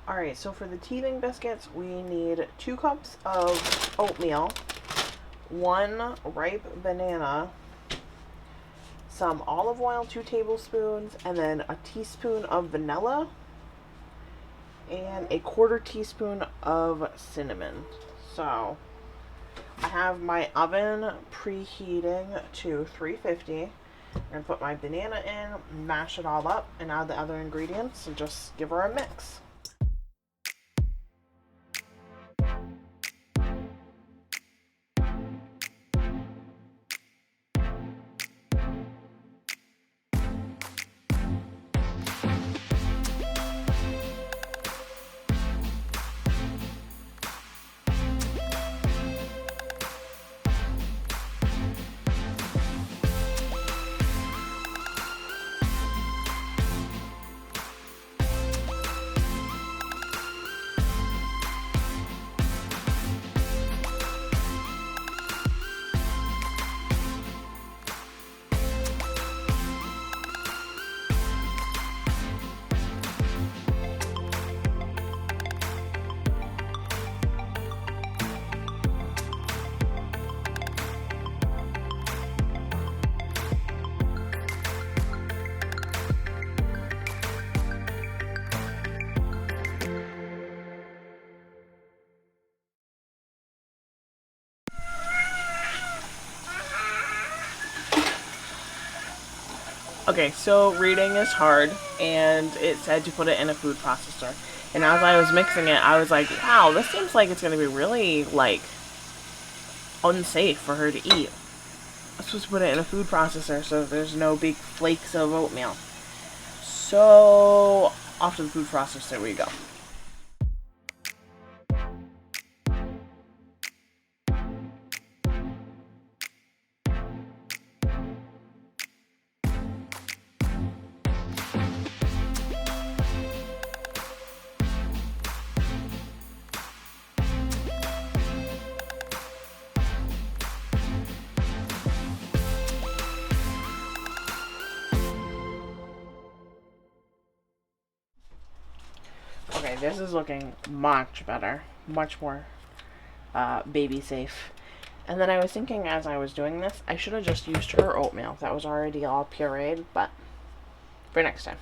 Alright, so for the teething biscuits, we need 2 cups of oatmeal, 1 ripe banana, some olive oil, 2 tablespoons, and then a teaspoon of vanilla, and a 1/4 teaspoon of cinnamon. So, I have my oven preheating to 350. I'm going to put my banana in, mash it all up, and add the other ingredients, and just give her a mix. Okay, so reading is hard, and it said to put it in a food processor. And as I was mixing it, I was like, wow, this seems like it's going to be really, unsafe for her to eat. I'm supposed to put it in a food processor so there's no big flakes of oatmeal. So, off to the food processor we go. Okay, this is looking much better. Much more baby safe. And then I was thinking as I was doing this, I should have just used her oatmeal. That was already all pureed, but for next time.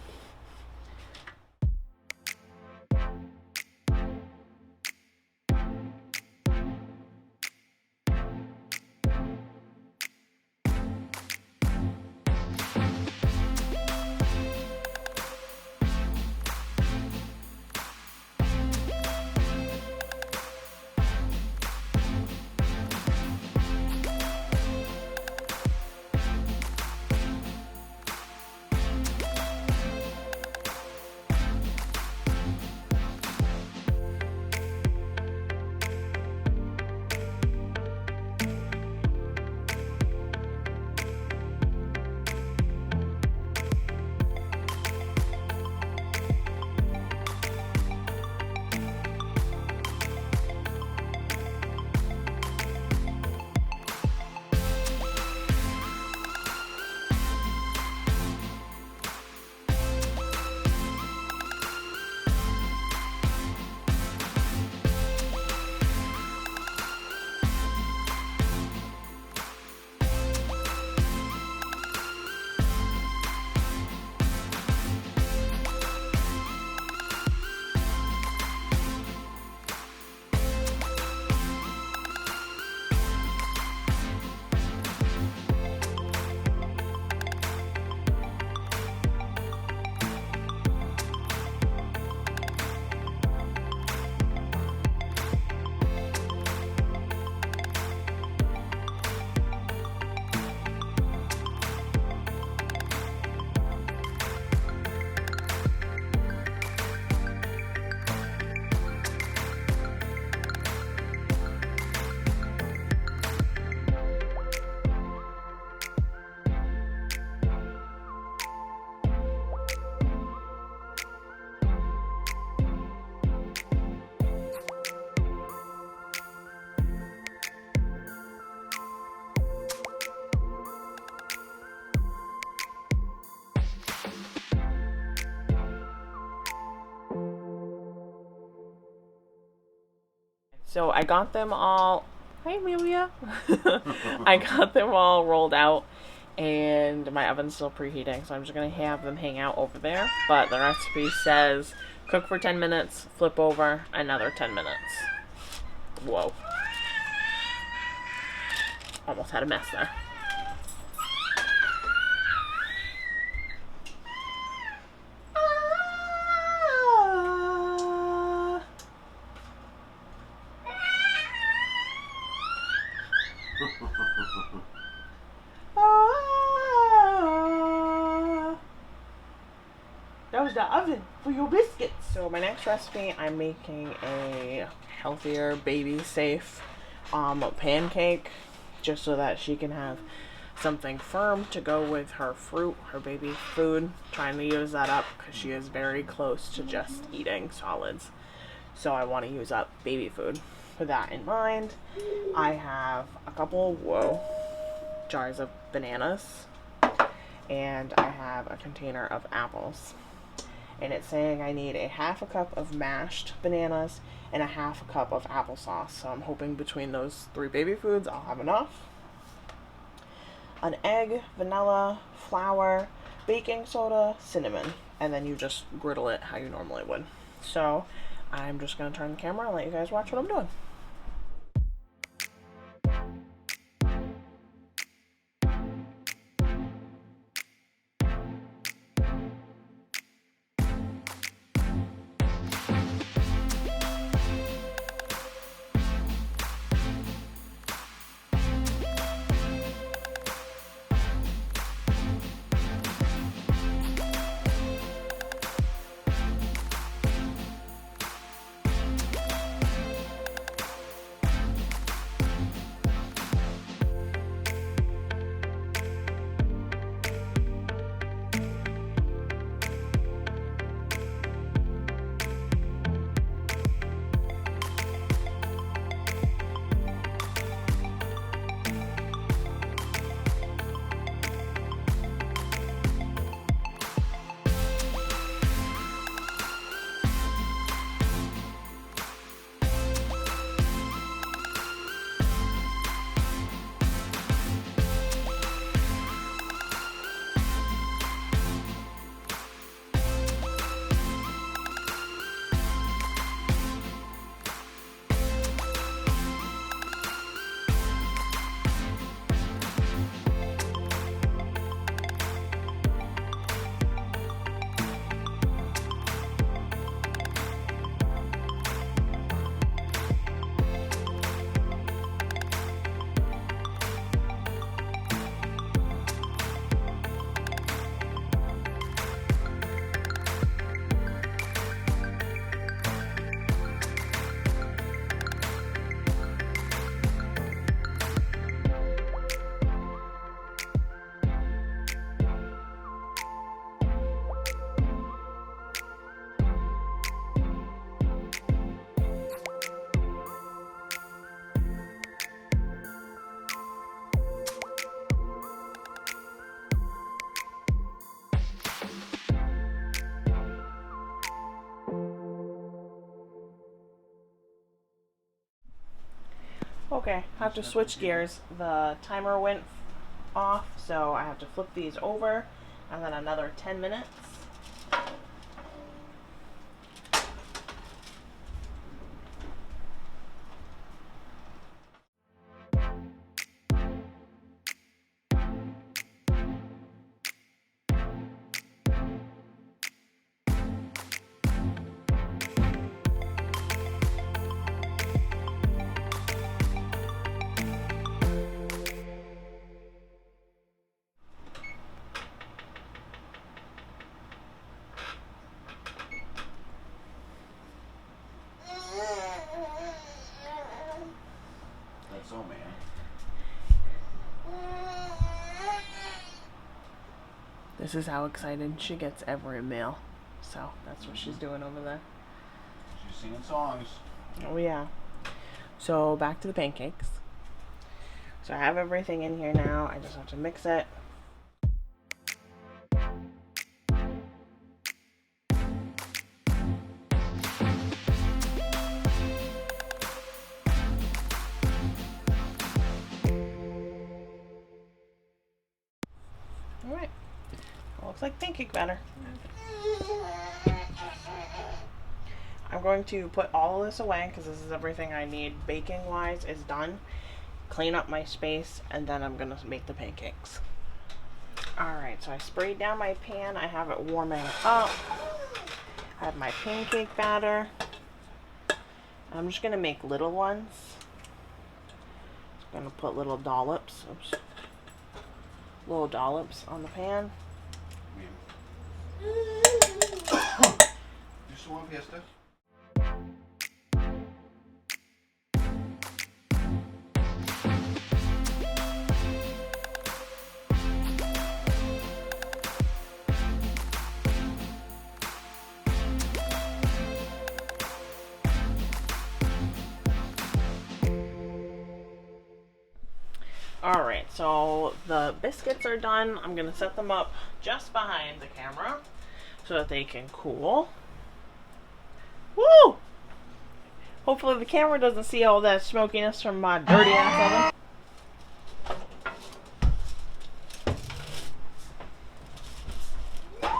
So I got them all. Hi, Amelia. I got them all rolled out, and my oven's still preheating, so I'm just gonna have them hang out over there. But the recipe says cook for 10 minutes, flip over, another 10 minutes. Whoa. Almost had a mess there. That was the oven for your biscuits. So my next recipe, I'm making a healthier, baby-safe pancake, just so that she can have something firm to go with her fruit, her baby food. Trying to use that up because she is very close to just eating solids. So I want to use up baby food. With that in mind, I have a couple, jars of bananas, and I have a container of apples. And it's saying I need a half a cup of mashed bananas and a half a cup of applesauce. So I'm hoping between those 3 baby foods I'll have enough. An egg, vanilla, flour, baking soda, cinnamon, and then you just griddle it how you normally would. So I'm just going to turn the camera and let you guys watch what I'm doing. Okay, I have to switch gears. The timer went off, so I have to flip these over, and then another 10 minutes. So, man. This is how excited she gets every meal. So that's what she's doing over there. She's singing songs. Oh yeah. So back to the pancakes. So I have everything in here now. I just have to mix it. pancake batter. I'm going to put all of this away because this is everything I need baking wise is done. Clean up my space, and then I'm gonna make the pancakes. Alright, so I sprayed down my pan. I have it warming up. I have my pancake batter. I'm just gonna make little ones. I'm gonna put little dollops. Oops. Little dollops on the pan. Just one fiesta. Alright, so the biscuits are done. I'm going to set them up just behind the camera so that they can cool. Woo! Hopefully the camera doesn't see all that smokiness from my dirty ass oven.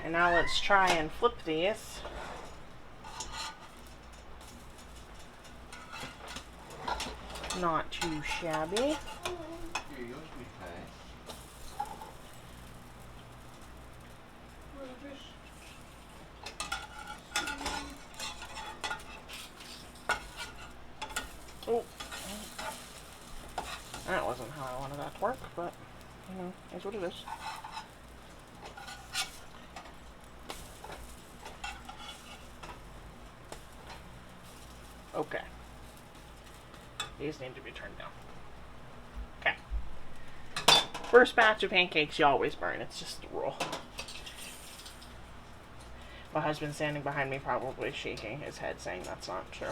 And now let's try and flip these. Not too shabby. Here, yours be fine. Oh, that wasn't how I wanted that to work, but you know, it's what it is. Okay. These need to be turned down. Okay. First batch of pancakes you always burn. It's just the rule. My husband's standing behind me probably shaking his head saying that's not true.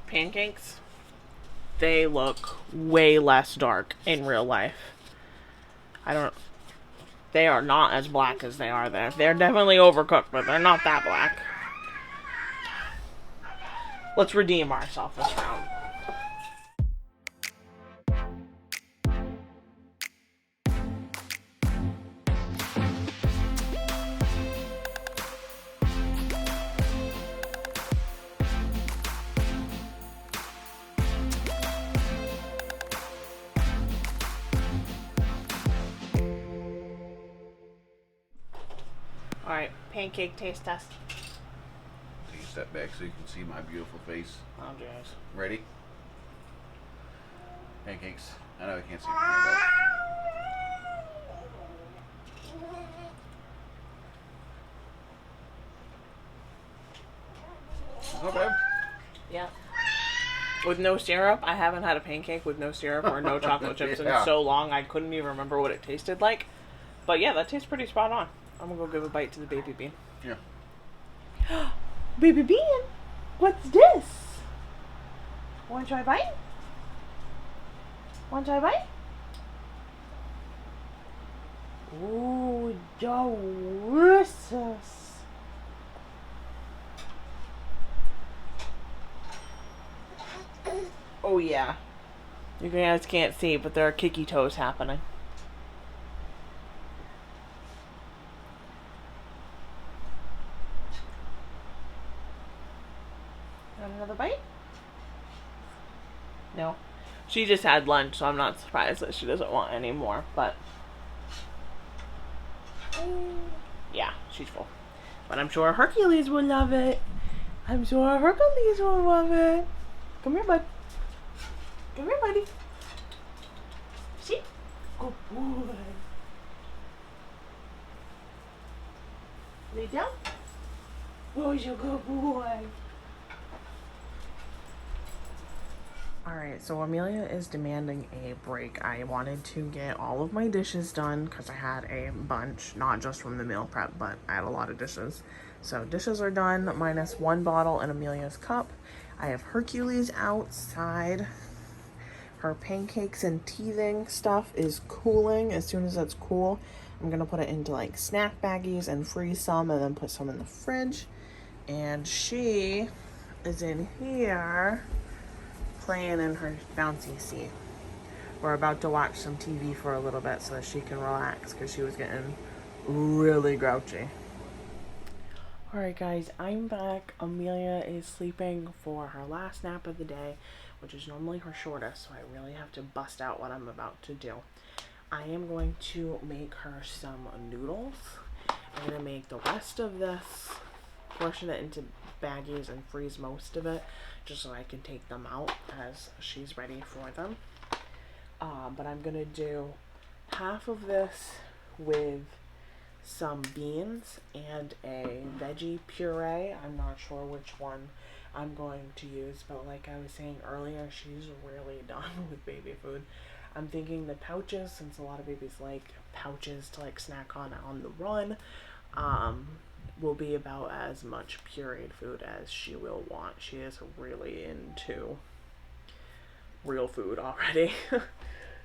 Pancakes, they look way less dark in real life. They are not as black as they are there. They're definitely overcooked, but they're not that black. Let's redeem ourselves this round. Alright, pancake taste test. Take a step back so you can see my beautiful face. Oh, jeez. Ready? Pancakes. I know I can't see from here, but okay. Yeah. With no syrup, I haven't had a pancake with no syrup or no chocolate chips Yeah. in so long I couldn't even remember what it tasted like. But yeah, that tastes pretty spot on. I'm gonna go give a bite to the baby bean. Yeah. Baby bean? What's this? Wanna try a bite? Wanna try a bite? Ooh, delicious. Oh yeah. You guys can't see, but there are kicky toes happening. Want another bite? No. She just had lunch, so I'm not surprised that she doesn't want any more, but yeah, she's full. But I'm sure Hercules will love it. I'm sure Hercules will love it. Come here, bud. Come here, buddy. See? Good boy. Lay down. Oh, you're a good boy. Alright, so Amelia is demanding a break. I wanted to get all of my dishes done because I had a bunch, not just from the meal prep, but I had a lot of dishes. So dishes are done, minus one bottle in Amelia's cup. I have Hercules outside. Her pancakes and teething stuff is cooling. As soon as it's cool, I'm gonna put it into like snack baggies and freeze some and then put some in the fridge. And she is in here playing in her bouncy seat. We're about to watch some TV for a little bit so that she can relax because she was getting really grouchy. Alright guys, I'm back. Amelia is sleeping for her last nap of the day, which is normally her shortest, so I really have to bust out what I'm about to do. I am going to make her some noodles. I'm going to make the rest of this, portion it into baggies and freeze most of it, just so I can take them out as she's ready for them. But I'm going to do half of this with some beans and a veggie puree. I'm not sure which one I'm going to use, but like I was saying earlier, she's really done with baby food. I'm thinking the pouches, since a lot of babies like pouches to like snack on the run, will be about as much pureed food as she will want. She is really into real food already.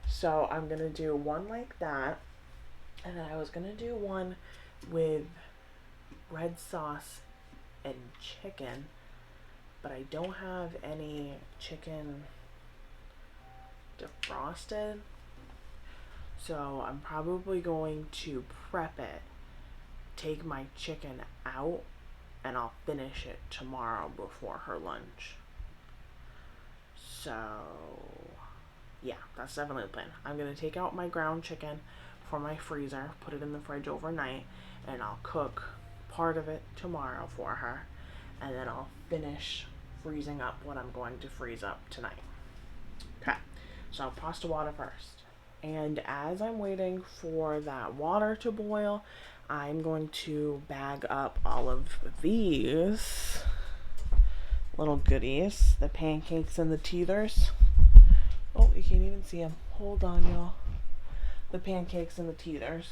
So I'm gonna do one like that, and then I was gonna do one with red sauce and chicken, but I don't have any chicken defrosted, so I'm probably going to prep it, take my chicken out, and I'll finish it tomorrow before her lunch. So yeah, that's definitely the plan. I'm gonna take out my ground chicken for my freezer, put it in the fridge overnight, and I'll cook part of it tomorrow for her, and then I'll finish freezing up what I'm going to freeze up tonight. Okay, so I'll pasta water first. And as I'm waiting for that water to boil, I'm going to bag up all of these little goodies, the pancakes and the teethers. Oh, you can't even see them. Hold on, y'all. The pancakes and the teethers.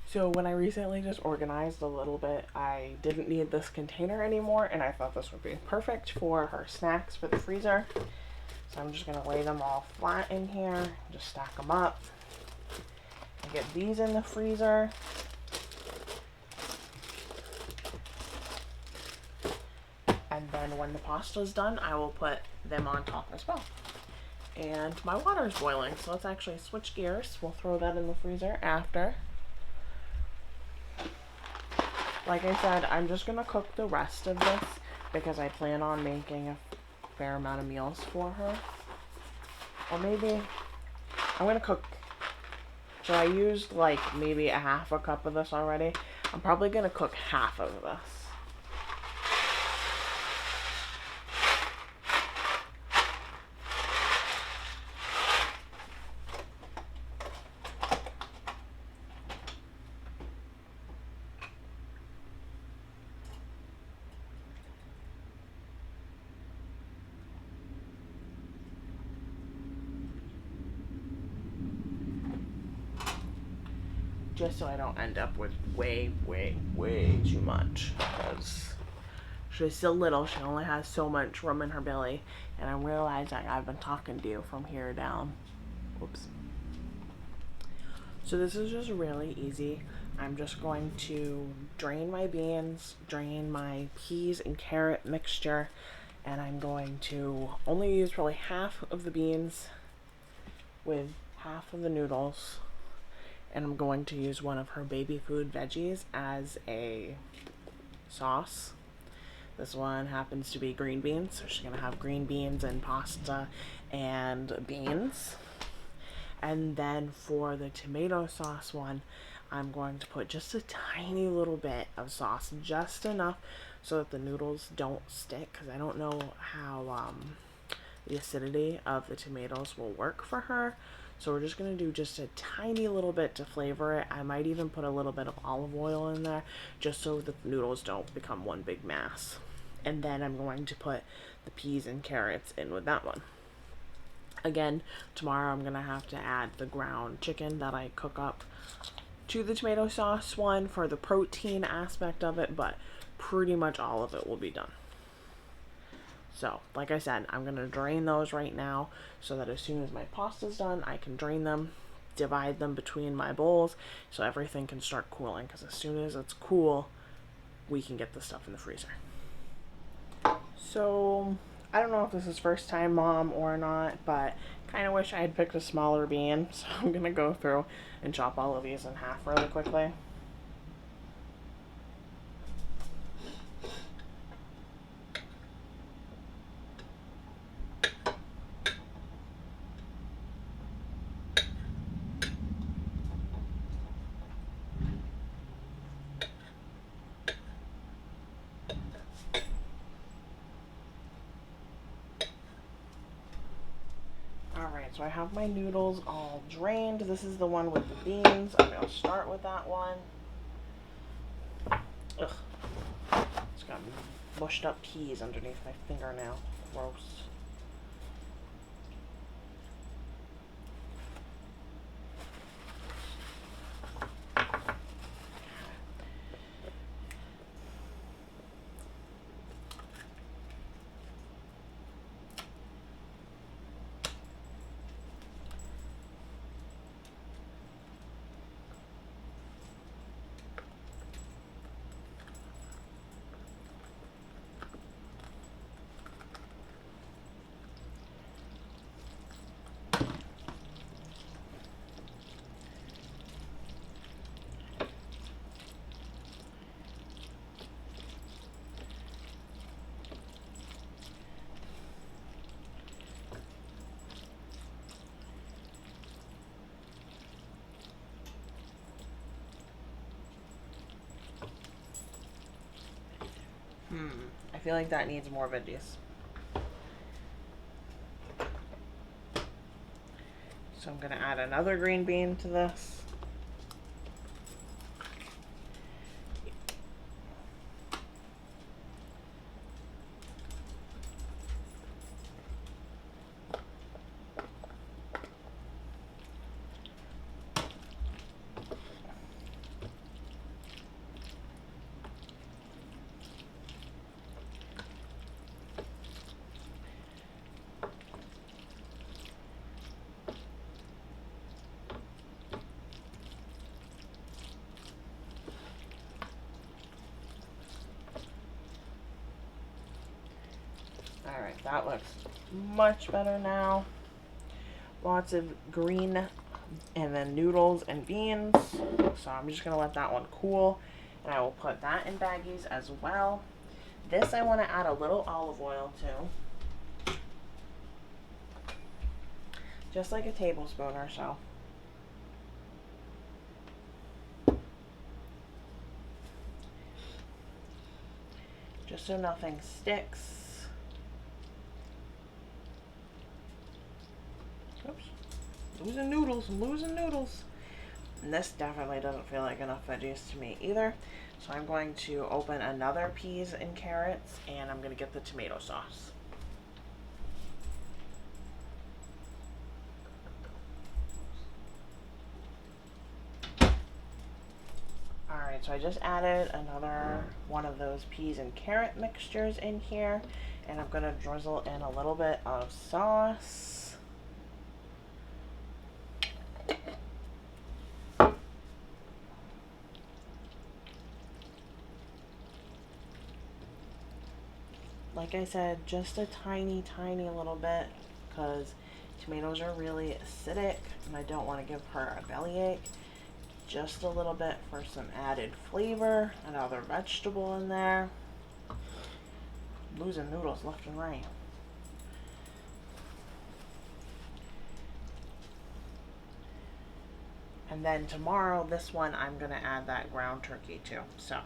So when I recently just organized a little bit, I didn't need this container anymore, and I thought this would be perfect for her snacks for the freezer. So I'm just going to lay them all flat in here, just stack them up. I get these in the freezer. And then when the pasta's done, I will put them on top as well. And my water's boiling, so let's actually switch gears. We'll throw that in the freezer after. Like I said, I'm just going to cook the rest of this because I plan on making a fair amount of meals for her. Or maybe I'm going to cook. So I used like maybe a half a cup of this already. I'm probably going to cook half of this. Just so I don't end up with way too much, because She's still little. She only has so much room in her belly. And I'm realizing I've been talking to you from here down. Whoops. So this is just really easy. I'm just going to drain my beans, drain my peas and carrot mixture, and I'm going to only use probably half of the beans with half of the noodles, and I'm going to use one of her baby food veggies as a sauce. This one happens to be green beans, so she's gonna have green beans and pasta and beans. And then for the tomato sauce one, I'm going to put just a tiny little bit of sauce, just enough so that the noodles don't stick, because I don't know how the acidity of the tomatoes will work for her. So we're just going to do just a tiny little bit to flavor it. I might even put a little bit of olive oil in there just so the noodles don't become one big mass. And then I'm going to put the peas and carrots in with that one. Again, tomorrow I'm going to have to add the ground chicken that I cook up to the tomato sauce one for the protein aspect of it, but pretty much all of it will be done. So, like I said, I'm going to drain those right now so that as soon as my pasta's done, I can drain them, divide them between my bowls so everything can start cooling, because as soon as it's cool, we can get the stuff in the freezer. So, I don't know if this is first time mom or not, but kind of wish I had picked a smaller bean, so I'm going to go through and chop all of these in half really quickly. Alright, so I have my noodles all drained. This is the one with the beans. I'm going to start with that one. Ugh. It's got mushed up peas underneath my fingernail. Gross. I feel like that needs more veggies. So I'm going to add another green bean to this. Alright, that looks much better now. Lots of green and then noodles and beans. So I'm just going to let that one cool. And I will put that in baggies as well. This I want to add a little olive oil to. Just like a tablespoon or so. Just so nothing sticks. Oops. Losing noodles, losing noodles. And this definitely doesn't feel like enough veggies to me either. So I'm going to open another peas and carrots, and I'm going to get the tomato sauce. Alright, Alright, so I just added another one of those peas and carrot mixtures in here. And I'm going to drizzle in a little bit of sauce. Like I said, just a tiny little bit, because tomatoes are really acidic and I don't want to give her a bellyache. Just a little bit for some added flavor. Another vegetable in there. Losing noodles left and right. And then tomorrow, this one, I'm going to add that ground turkey to. So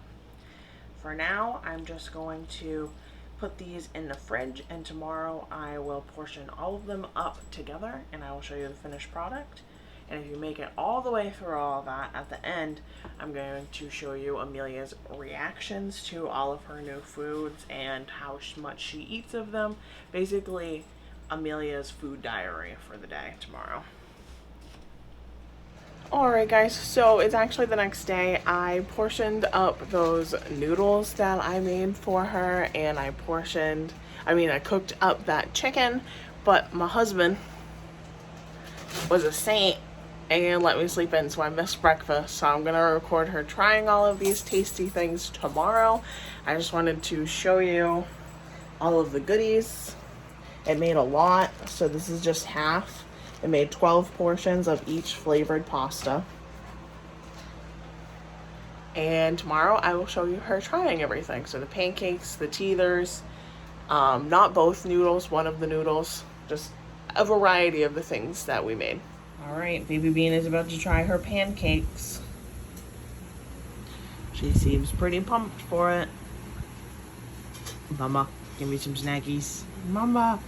for now, I'm just going to put these in the fridge, and tomorrow I will portion all of them up together and I will show you the finished product. And if you make it all the way through all of that, at the end I'm going to show you Amelia's reactions to all of her new foods and how much she eats of them. Basically Amelia's food diary for the day tomorrow. Alright guys, so it's actually the next day. I portioned up those noodles that I made for her, and I cooked up that chicken, but my husband was a saint and let me sleep in, so I missed breakfast. So I'm gonna record her trying all of these tasty things tomorrow. I just wanted to show you all of the goodies. It made a lot, so this is just half. It made 12 portions of each flavored pasta. And tomorrow I will show you her trying everything. So the pancakes, the teethers, not both noodles, one of the noodles, just a variety of the things that we made. All right, Baby Bean is about to try her pancakes. She seems pretty pumped for it. Mama, give me some snackies. Mama.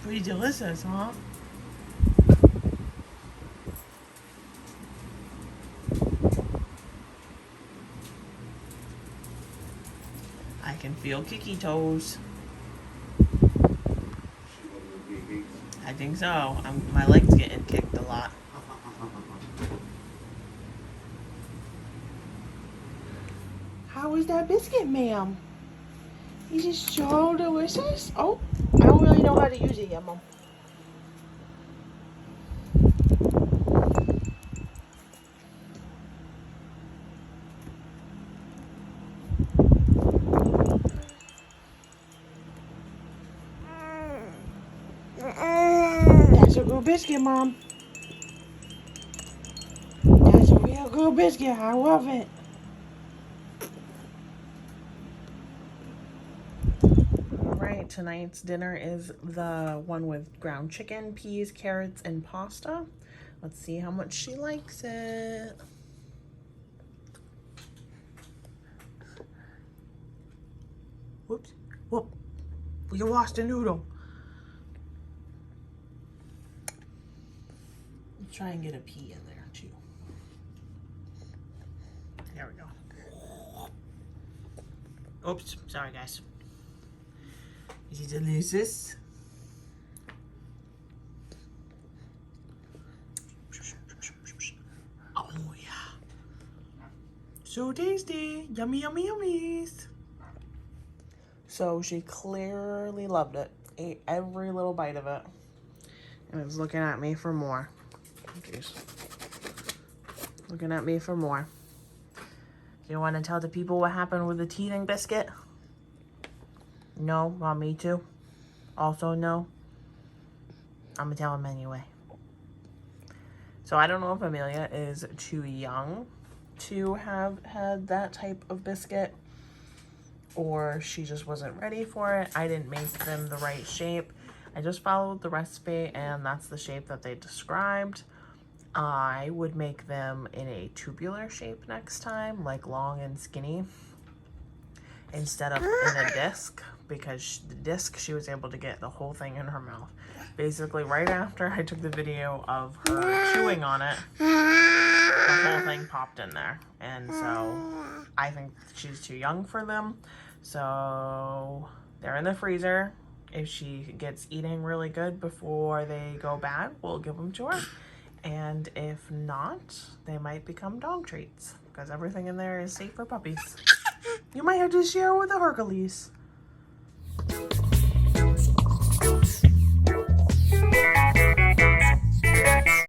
Pretty delicious, huh? I can feel Kiki toes. I think so. My leg's getting kicked a lot. How was that biscuit, ma'am? Is it so delicious? Oh, I don't really know how to use it yet, Mom. That's a good biscuit, Mom. That's a real good biscuit. I love it. Alright, tonight's dinner is the one with ground chicken, peas, carrots, and pasta. Let's see how much she likes it. Whoops. Whoop. You lost a noodle. Let's try and get a pea in there, too. There we go. Oops. Sorry, guys. Is it delicious? Oh, yeah. So tasty. Yummy, yummy, yummies. So she clearly loved it. Ate every little bite of it. And is looking at me for more. Jeez. Looking at me for more. Do you want to tell the people what happened with the teething biscuit? No? Want me to? Also no? I'm gonna tell them anyway. So I don't know if Amelia is too young to have had that type of biscuit, or she just wasn't ready for it. I didn't make them the right shape. I just followed the recipe and that's the shape that they described. I would make them in a tubular shape next time, like long and skinny, instead of in a disc. because the disc, she was able to get the whole thing in her mouth. Basically, right after I took the video of her chewing on it, the whole thing popped in there. And so I think she's too young for them. So they're in the freezer. If she gets eating really good before they go bad, we'll give them to her. And if not, they might become dog treats because everything in there is safe for puppies. You might have to share with the Hercules.